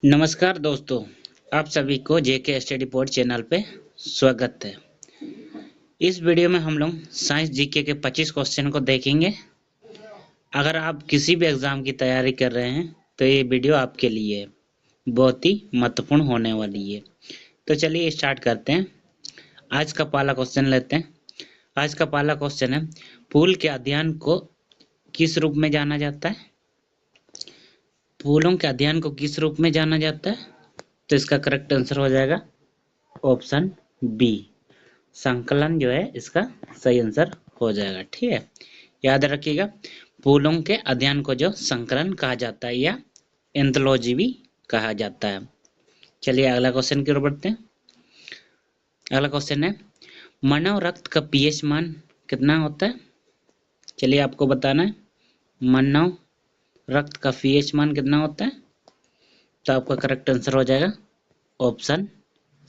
नमस्कार दोस्तों, आप सभी को जेके स्टडी पॉइंट चैनल पे स्वागत है। इस वीडियो में हम लोग साइंस जीके के 25 क्वेश्चन को देखेंगे। अगर आप किसी भी एग्जाम की तैयारी कर रहे हैं तो ये वीडियो आपके लिए है, बहुत ही महत्वपूर्ण होने वाली है। तो चलिए स्टार्ट करते हैं। आज का पहला क्वेश्चन लेते हैं। आज का पहला क्वेश्चन है, फूल के अध्ययन को किस रूप में जाना जाता है? फूलों के अध्ययन को किस रूप में जाना जाता है? तो इसका करेक्ट आंसर हो जाएगा ऑप्शन बी, संकलन जो है इसका सही आंसर हो जाएगा। ठीक है, याद रखिएगा, फूलों के अध्ययन को जो संकलन कहा जाता है या एंथोलॉजी भी कहा जाता है। चलिए अगला क्वेश्चन की ओर बढ़ते हैं। अगला क्वेश्चन है, मानव रक्त का पीएच मान कितना होता है? चलिए आपको बताना है, मानव रक्त का पीएच मान कितना होता है? तो आपका करेक्ट आंसर हो जाएगा ऑप्शन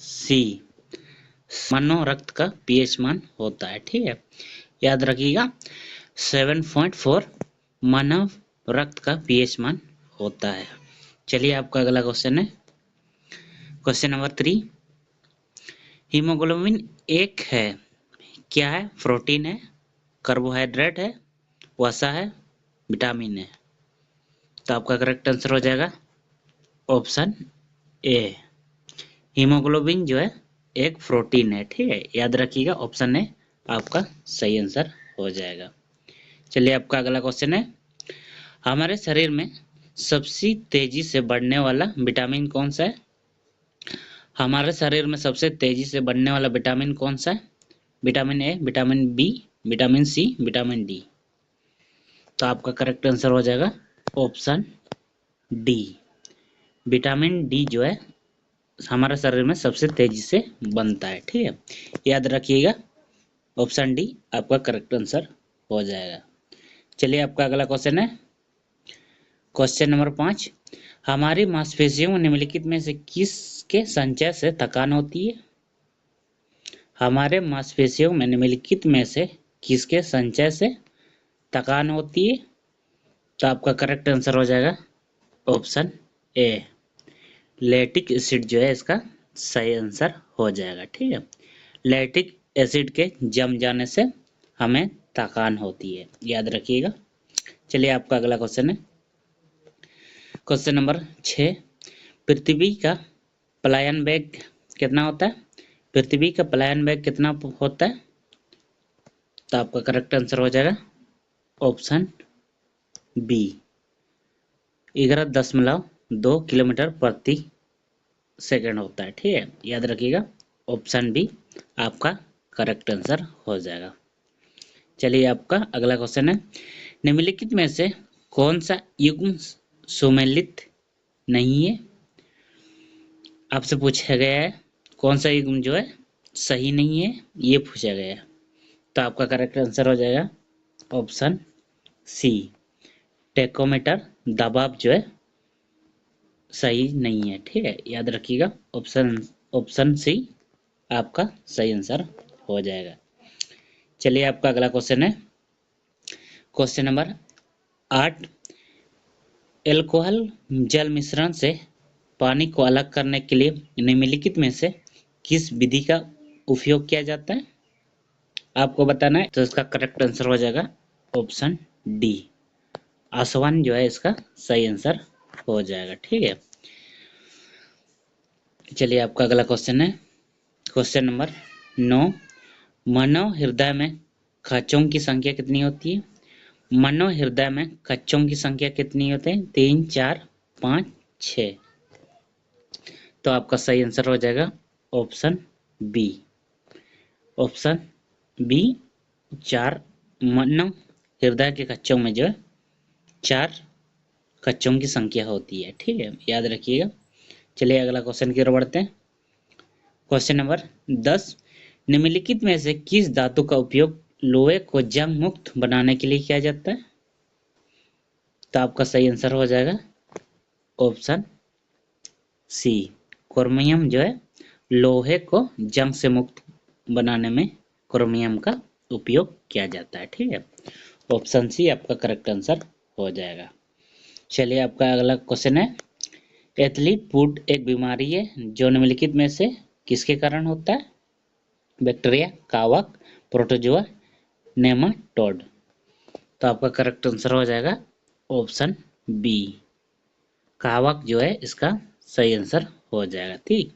सी, मानव रक्त का पीएच मान होता है। ठीक है, याद रखिएगा 7.4 मानव रक्त का पीएच मान होता है। चलिए आपका अगला क्वेश्चन है, क्वेश्चन नंबर 3। हीमोग्लोबिन एक है, क्या है? प्रोटीन है, कार्बोहाइड्रेट है, वसा है, विटामिन है। तो आपका करेक्ट आंसर हो जाएगा ऑप्शन ए, हीमोग्लोबिन जो है एक प्रोटीन है। ठीक है, याद रखिएगा ऑप्शन ए आपका सही आंसर हो जाएगा। चलिए आपका अगला क्वेश्चन है, हमारे शरीर में सबसे तेजी से बढ़ने वाला विटामिन कौन सा है? हमारे शरीर में सबसे तेजी से बढ़ने वाला विटामिन कौन सा है? Vitamin A, vitamin B, vitamin C, vitamin D. तो आपका करेक्ट आंसर हो जाएगा ऑप्शन डी, विटामिन डी जो है हमारे शरीर में सबसे तेजी से बनता है। ठीक है, याद रखिएगा ऑप्शन डी आपका करेक्ट आंसर हो जाएगा। चलिए आपका अगला क्वेश्चन है, क्वेश्चन नंबर 5। हमारी मांसपेशियों में निम्नलिखित में से किसके संचय से थकान होती है? हमारे मांसपेशियों में निम्नलिखित में से किसके संचय से थकान होती है? तो आपका करेक्ट आंसर हो जाएगा ऑप्शन ए, लैक्टिक एसिड जो है इसका सही आंसर हो जाएगा। ठीक है, लैक्टिक एसिड के जम जाने से हमें थकान होती है, याद रखिएगा। चलिए आपका अगला क्वेश्चन है, क्वेश्चन नंबर 6। पृथ्वी का पलायन वेग कितना होता है? पृथ्वी का पलायन वेग कितना होता है? तो आपका करेक्ट आंसर हो जाएगा ऑप्शन बी, 11.2 किलोमीटर प्रति सेकंड होता है। ठीक है, याद रखिएगा ऑप्शन बी आपका करेक्ट आंसर हो जाएगा। चलिए आपका अगला क्वेश्चन है, निम्नलिखित में से कौन सा युग्म सुमेलित नहीं है? आपसे पूछा गया है कौन सा युग्म जो है सही नहीं है, ये पूछा गया है। तो आपका करेक्ट आंसर हो जाएगा ऑप्शन सी, टेकोमीटर दबाव जो है सही नहीं है। ठीक है, याद रखिएगा ऑप्शन सी आपका सही आंसर हो जाएगा। चलिए आपका अगला क्वेश्चन है, क्वेश्चन नंबर 8। एल्कोहल जल मिश्रण से पानी को अलग करने के लिए निम्नलिखित में से किस विधि का उपयोग किया जाता है? आपको बताना है। तो इसका करेक्ट आंसर हो जाएगा ऑप्शन डी, आसवन जो है इसका सही आंसर हो जाएगा। ठीक है, चलिए आपका अगला क्वेश्चन है, क्वेश्चन नंबर 9। मानव हृदय में कक्षों की संख्या कितनी होती है? मानव हृदय में कक्षों की संख्या कितनी होती है? 3, 4, 5, 6। तो आपका सही आंसर हो जाएगा ऑप्शन बी, ऑप्शन बी 4। मानव हृदय के कक्षों में जो है 4 कक्षों की संख्या होती है। ठीक है, याद रखिएगा। चलिए अगला क्वेश्चन की ओर बढ़ते हैं। Question number 10। निम्नलिखित में से किस धातु का उपयोग लोहे को जंग मुक्त बनाने के लिए किया जाता है? तो आपका सही आंसर हो जाएगा ऑप्शन सी, क्रोमियम जो है लोहे को जंग से मुक्त बनाने में क्रोमियम का उपयोग किया जाता है। ठीक है, ऑप्शन सी आपका करेक्ट आंसर हो जाएगा। चलिए आपका अगला क्वेश्चन है, एथलीट फूड एक बीमारी है जो निम्नलिखित में से किसके कारण होता है? बैक्टीरिया, कवक, प्रोटोजोआ, नेमाटोड। तो आपका करेक्ट आंसर हो जाएगा ऑप्शन बी, कवक जो है इसका सही आंसर हो जाएगा। ठीक,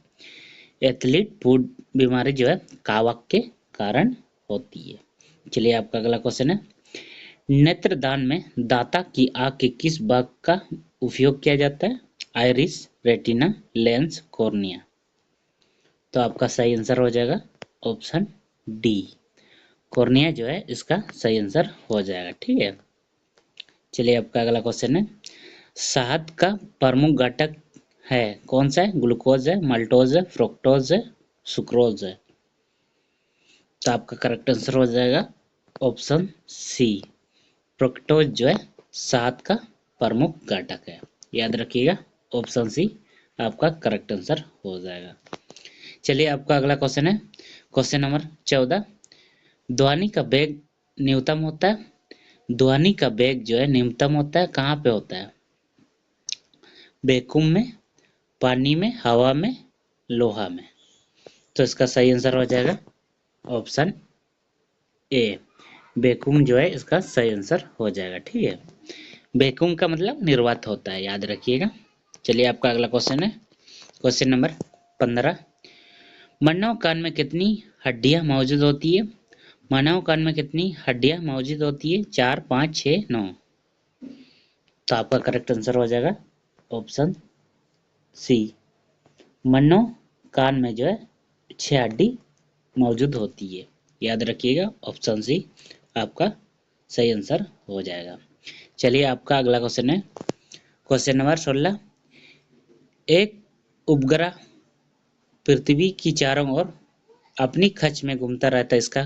एथलीट फूड बीमारी जो है कवक के कारण होती है। चलिए आपका अगला क्वेश्चन है, नेत्रदान में दाता की आंख के किस भाग का उपयोग किया जाता है? Iris, retina, lens, cornea. तो आपका सही आंसर हो जाएगा ऑप्शन डी, कॉर्निया जो है इसका सही आंसर हो जाएगा। ठीक है, चलिए आपका अगला क्वेश्चन है, शहद का प्रमुख घटक है कौन सा है? ग्लूकोज है, माल्टोज है, फ्रुक्टोज है, सुक्रोज है। तो आपका करेक्ट आंसर हो जाएगा ऑप्शन सी, फ्रुक्टोज जो है शहद का प्रमुख घटक है। याद रखिएगा ऑप्शन सी आपका करेक्ट आंसर हो जाएगा। चलिए आपका अगला क्वेश्चन है, क्वेश्चन नंबर 14, ध्वनि का वेग न्यूनतम होता है, ध्वनि का वेग जो है न्यूनतम होता है कहाँ पे होता है? वैक्यूम में, पानी में, हवा में, लोहा में। तो इसका सही आंसर हो जाएगा ऑप्शन ए, वैक्यूम जो है इसका सही आंसर हो जाएगा। ठीक है, वैक्यूम का मतलब निर्वात होता है, याद रखिएगा। चलिए आपका अगला क्वेश्चन है, क्वेश्चन नंबर 15, मानव कान में कितनी हड्डियां मौजूद होती है? मानव कान में कितनी हड्डियां मौजूद होती है? 4, 5, 6, 9। तो आपका करेक्ट आंसर हो जाएगा ऑप्शन सी, मानव कान में जो है 6 हड्डी मौजूद होती है। याद रखिएगा ऑप्शन सी आपका सही आंसर हो जाएगा। चलिए आपका अगला क्वेश्चन है, क्वेश्चन नंबर 16, एक उपग्रह पृथ्वी की चारों ओर अपनी कक्ष में घूमता रहता है, इसका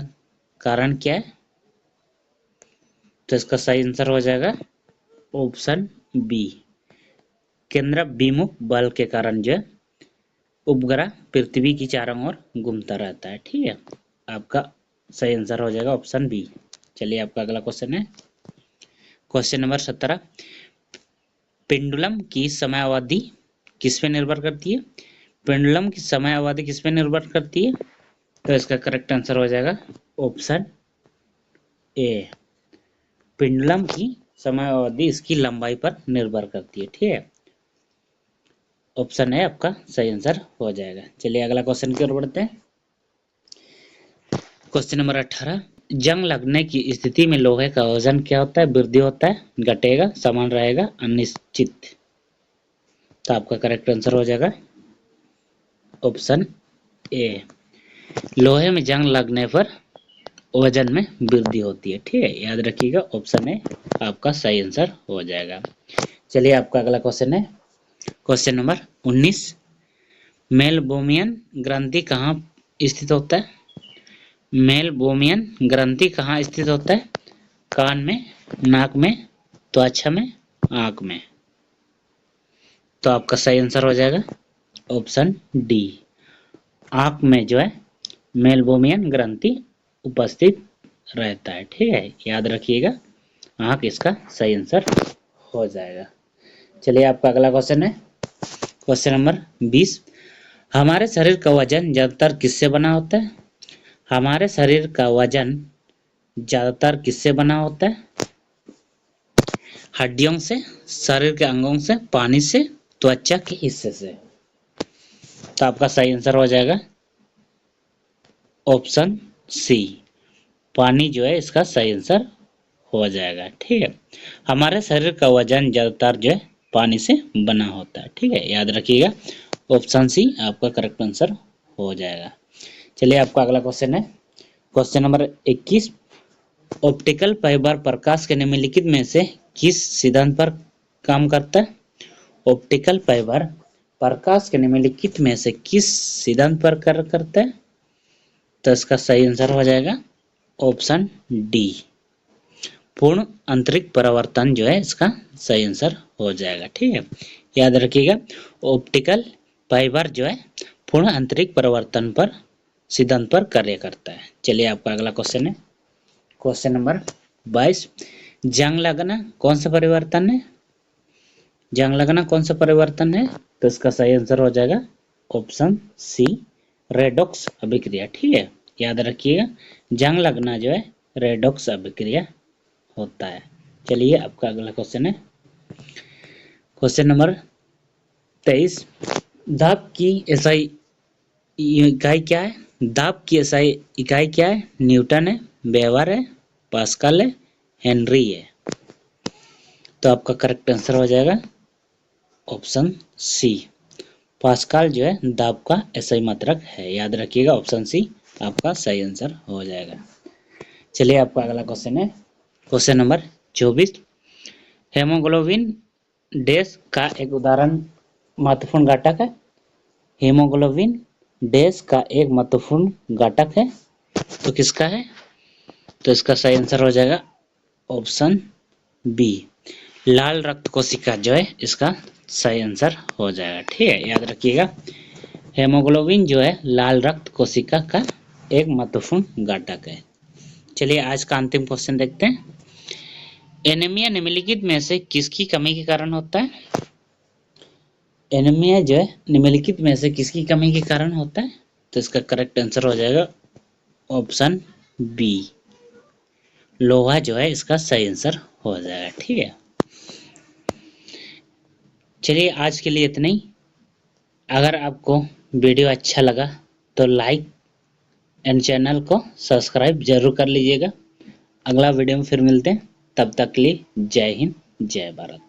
कारण क्या है? तो इसका सही आंसर हो जाएगा ऑप्शन बी, केंद्राभिमुख बल के कारण जो है उपग्रह पृथ्वी की चारों ओर घूमता रहता है। ठीक है, आपका सही आंसर हो जाएगा ऑप्शन बी। चलिए आपका अगला क्वेश्चन है, क्वेश्चन नंबर 17, पेंडुलम की समय अवधि किस पे निर्भर करती है? पेंडुलम की समय अवधि किस पे निर्भर करती है? तो इसका करेक्ट आंसर हो जाएगा ऑप्शन ए, पेंडुलम की समय अवधि इसकी लंबाई पर निर्भर करती है। ठीक है, ऑप्शन ए आपका सही आंसर हो जाएगा। चलिए अगला क्वेश्चन की ओर बढ़ते हैं, क्वेश्चन नंबर 18, जंग लगने की स्थिति में लोहे का वजन क्या होता है? वृद्धि होता है, घटेगा, समान रहेगा, अनिश्चित। तो आपका करेक्ट आंसर हो जाएगा ऑप्शन ए, लोहे में जंग लगने पर वजन में वृद्धि होती है। ठीक है, याद रखिएगा ऑप्शन ए आपका सही आंसर हो जाएगा। चलिए आपका अगला क्वेश्चन है, क्वेश्चन नंबर 19, मेलबोमियन ग्रंथि कहाँ स्थित होता है? मेलबोमियन ग्रंथि कहाँ स्थित होता है? कान में, नाक में, त्वचा में, आंख में। तो आपका सही आंसर हो जाएगा ऑप्शन डी, आंख में जो है मेलबोमियन ग्रंथि उपस्थित रहता है। ठीक है, याद रखिएगा आंख इसका सही आंसर हो जाएगा। चलिए आपका अगला क्वेश्चन है, क्वेश्चन नंबर 20, हमारे शरीर का वजन ज्यादातर किससे बना होता है? हमारे शरीर का वजन ज्यादातर किससे बना होता है? हड्डियों से, शरीर के अंगों से, पानी से, त्वचा के हिस्से से। तो आपका सही आंसर हो जाएगा ऑप्शन सी, पानी जो है इसका सही आंसर हो जाएगा। ठीक है, हमारे शरीर का वजन ज्यादातर जो है पानी से बना होता है। ठीक है, याद रखिएगा ऑप्शन सी आपका करेक्ट आंसर हो जाएगा। चलिए आपका अगला क्वेश्चन है, क्वेश्चन नंबर 21, ऑप्टिकल फाइबर प्रकाश के निम्नलिखित में से किस सिद्धांत पर काम करता है? ऑप्टिकल फाइबर प्रकाश के निम्नलिखित में से किस सिद्धांत पर कार्य करता है? तो इसका सही आंसर हो जाएगा ऑप्शन डी, पूर्ण आंतरिक परावर्तन जो है इसका सही आंसर हो जाएगा। ठीक है, याद रखिएगा ऑप्टिकल फाइबर जो है पूर्ण आंतरिक परावर्तन पर सिद्धांत पर कार्य करता है। चलिए आपका अगला क्वेश्चन है, क्वेश्चन नंबर 22, जंग लगना कौन सा परिवर्तन है? जंग लगना कौन सा परिवर्तन है? तो इसका सही आंसर हो जाएगा ऑप्शन सी, रेडॉक्स अभिक्रिया। ठीक है, याद रखिएगा, जंग लगना जो है रेडॉक्स अभिक्रिया होता है। चलिए आपका अगला क्वेश्चन है, क्वेश्चन नंबर 23। दाब की एसआई इकाई क्या है? दाब की एसआई इकाई क्या है? न्यूटन है, वेबर है, पास्कल है, हेनरी है। तो आपका करेक्ट आंसर हो जाएगा ऑप्शन सी, पास्कल जो है दाब का एसआई मात्रक है। याद रखिएगा, ऑप्शन सी आपका सही आंसर हो जाएगा। चलिए आपका अगला क्वेश्चन है, क्वेश्चन नंबर 24। हेमोग्लोबिन डैश का एक उदाहरण महत्वपूर्ण घटक है। हीमोग्लोबिन डैश का एक महत्वपूर्ण घटक है, तो किसका है? तो इसका सही आंसर हो जाएगा ऑप्शन बी, लाल रक्त कोशिका जो है इसका सही आंसर हो जाएगा। ठीक है, याद रखिएगा, हेमोग्लोबिन जो है लाल रक्त कोशिका का एक महत्वपूर्ण घटक है। चलिए आज का अंतिम क्वेश्चन देखते हैं, एनीमिया निम्नलिखित में से किसकी कमी के कारण होता है? एनीमिया जो है निम्नलिखित में से किसकी कमी के कारण होता है? तो इसका करेक्ट आंसर हो जाएगा ऑप्शन बी, लोहा जो है इसका सही आंसर हो जाएगा। ठीक है, चलिए आज के लिए इतना ही। अगर आपको वीडियो अच्छा लगा तो लाइक एंड चैनल को सब्सक्राइब जरूर कर लीजिएगा। अगला वीडियो में फिर मिलते हैं, तब तक के लिए जय हिंद जय भारत।